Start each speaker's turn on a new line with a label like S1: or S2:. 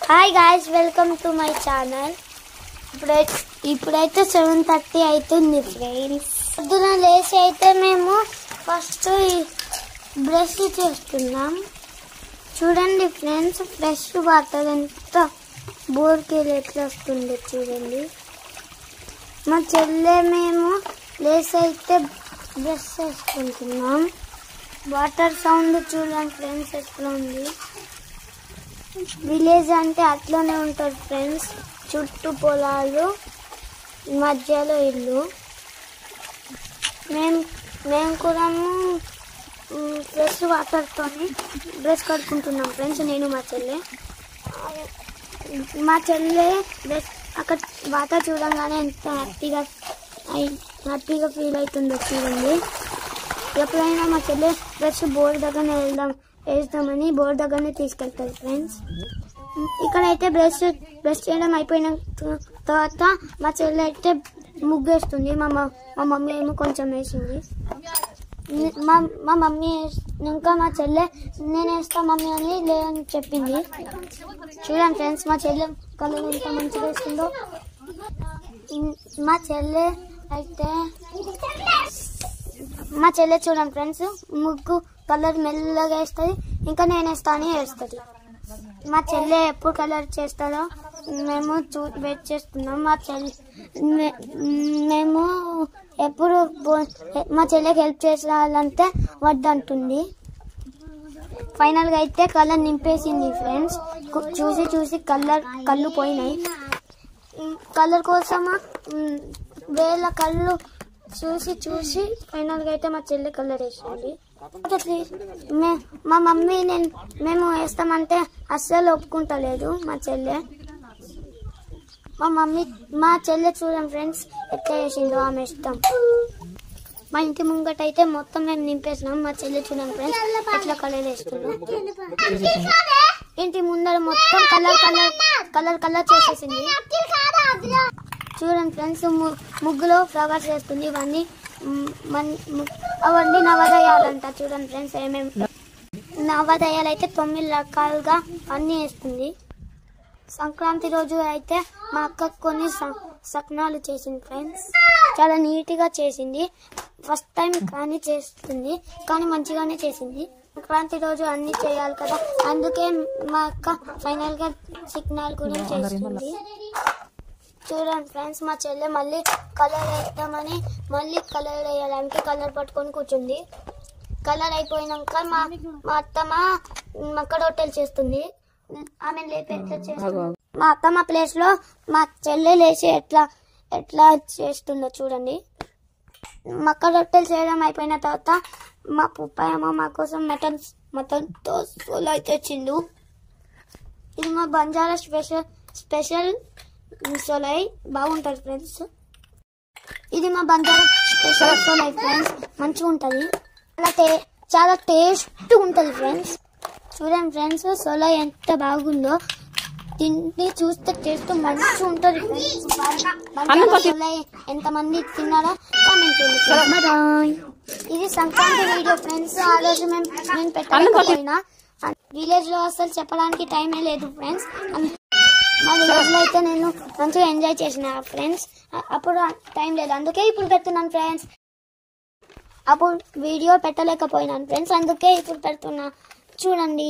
S1: Hi guys, welcome to my channel. ఇప్పుడైతే 7:30 అవుతుంది friends. పొద్దున లేచి అయితే మేము ఫస్ట్ బ్రష్ చేస్తున్నాం. చూడండి ఫ్రెండ్స్, ఫ్రెష్ వాటర్ ఎంత బోర్కి ఎట్లా వస్తుంది చూడండి. మా చెల్లె మేము లేచి అయితే బ్రష్ చేసుకుంటున్నాం. వాటర్ సౌండ్ చూడండి ఫ్రెండ్స్ ఎట్లా ఉంది. విలేజ్ అంటే అట్లనే ఉంటుంది ఫ్రెండ్స్, చుట్టూ పొలాలు, మధ్యలో ఇల్లు. మేము కూడా ఫ్రెష్ వాటర్తో బ్రష్ కడుక్కుంటున్నాం ఫ్రెండ్స్. నేను మా చెల్లె బ్రష్ అక్కడ వాటర్ చూడంగానే ఎంత హ్యాపీగా ఫీల్ అవుతుందో చూడండి. ఎప్పుడైనా మా చెల్లె బ్రష్ బోర్డు దగ్గరనే వేస్తామని బోర్డు దగ్గరనే తీసుకెళ్తారు ఫ్రెండ్స్. ఇక్కడైతే బ్రష్ చేయడం అయిపోయిన తర్వాత మా చెల్లె అయితే ముగ్గేస్తుంది. మా మమ్మీ ఏమో కొంచెం వేసింది. మా మమ్మీ ఇంకా మా చెల్లె నేను వేస్తా మమ్మీ అని లేదని చెప్పింది. చూడండి ఫ్రెండ్స్, మా చెల్లె కలర్ ఎంత మంచిగా వేస్తుందో. మా చెల్లె చూడండి ఫ్రెండ్స్, ముగ్గు కలర్ మెల్లగా వేస్తుంది. ఇంకా నేను వేస్తా అని వేస్తుంది. మా చెల్లె ఎప్పుడు కలర్ చేస్తారో మేము వెయిట్ చేస్తున్నాం. మేము ఎప్పుడు మా చెల్లెకి హెల్ప్ చేయాలంటే వద్దంటుంది. ఫైనల్గా అయితే కలర్ నింపేసింది ఫ్రెండ్స్. చూసి కళ్ళు పోయినాయి. కలర్ కోసమా వేల కళ్ళు చూసి ఫైనల్గా అయితే మా చెల్లె కలర్ వేసింది. మా మమ్మీ మేము వేస్తామంటే అస్సలు ఒప్పుకుంటలేదు మా చెల్లె. మా చెల్లె చూడండి ఫ్రెండ్స్ ఎట్లా వేసిందో ఆమె ఇష్టం. మా ఇంటి ముంగట అయితే మొత్తం మేము నింపేసినాం. మా చెల్లె చూడండి ఫ్రెండ్స్ ఎట్లా కలర్ వేస్తుందో. ఇంటి ముందర మొత్తం కలర్ చేసేసింది. చూడండి ఫ్రెండ్స్, ముగ్గులో ఫ్లవర్స్ వేస్తుంది. అవన్నీ నవోదయాలంట. చూడండి ఫ్రెండ్స్, ఏమేమి నవోదయాలు అయితే 9 రకాలుగా అన్నీ వేస్తుంది. సంక్రాంతి రోజు అయితే మా అక్క కొన్ని సకినాలు చేసింది ఫ్రెండ్స్. చాలా నీట్గా చేసింది. ఫస్ట్ టైం కానీ చేస్తుంది, కానీ మంచిగానే చేసింది. సంక్రాంతి రోజు అన్ని చేయాలి కదా, అందుకే మా అక్క ఫైనల్గా సకినాలు కూడా చేస్తుంది. చూడండి ఫ్రెండ్స్, మా చెల్లె మళ్ళీ కలర్ వేద్దామని కలర్ వేయడానికి కలర్ పట్టుకొని కూర్చుంది. కలర్ అయిపోయినాక మా అత్తమ్మ మక్క రొట్టెలు చేస్తుంది. ఆమె లేపి ఎట్లా చేస్తుంది. మా అత్తమ్మ ప్లేస్ లో మా చెల్లె లేచి ఎట్లా చేస్తుందో చూడండి. మక్క రొట్టెలు చేయడం అయిపోయిన తర్వాత మా పుప్పాయమ్మ మా కోసం మటన్తో సోలా తెచ్చిండు. ఇది మా బంజారా స్పెషల్ సోలై బాగుంటుంది ఫ్రెండ్స్. ఇది మా బంజారా స్పెషల్ సోలై ఫ్రెండ్స్, మంచిగా ఉంటుంది. చాలా టేస్ట్ ఉంటుంది ఫ్రెండ్స్. చూడండి ఫ్రెండ్స్, సోలై ఎంత బాగుందో. తిండి చూస్తే టేస్ట్ మంచిగా ఉంటుంది ఫ్రెండ్స్. సోలై ఎంతమంది తిన్నారో కామెంట్ చేయండి. ఇది సంక్రాంతి వీడియో ఫ్రెండ్స్. ఆ రోజు నేను పెట్టకపోయినా విలేజ్ లో అసలు చెప్పడానికి టైమే లేదు ఫ్రెండ్స్. మా విలేజ్ లో అయితే నేను మంచిగా ఎంజాయ్ చేసిన ఫ్రెండ్స్. అప్పుడు టైం లేదు, అందుకే ఇప్పుడు పెడుతున్నాను ఫ్రెండ్స్. అప్పుడు వీడియో పెట్టలేకపోయినాను ఫ్రెండ్స్, అందుకే ఇప్పుడు పెడుతున్నా. చూడండి.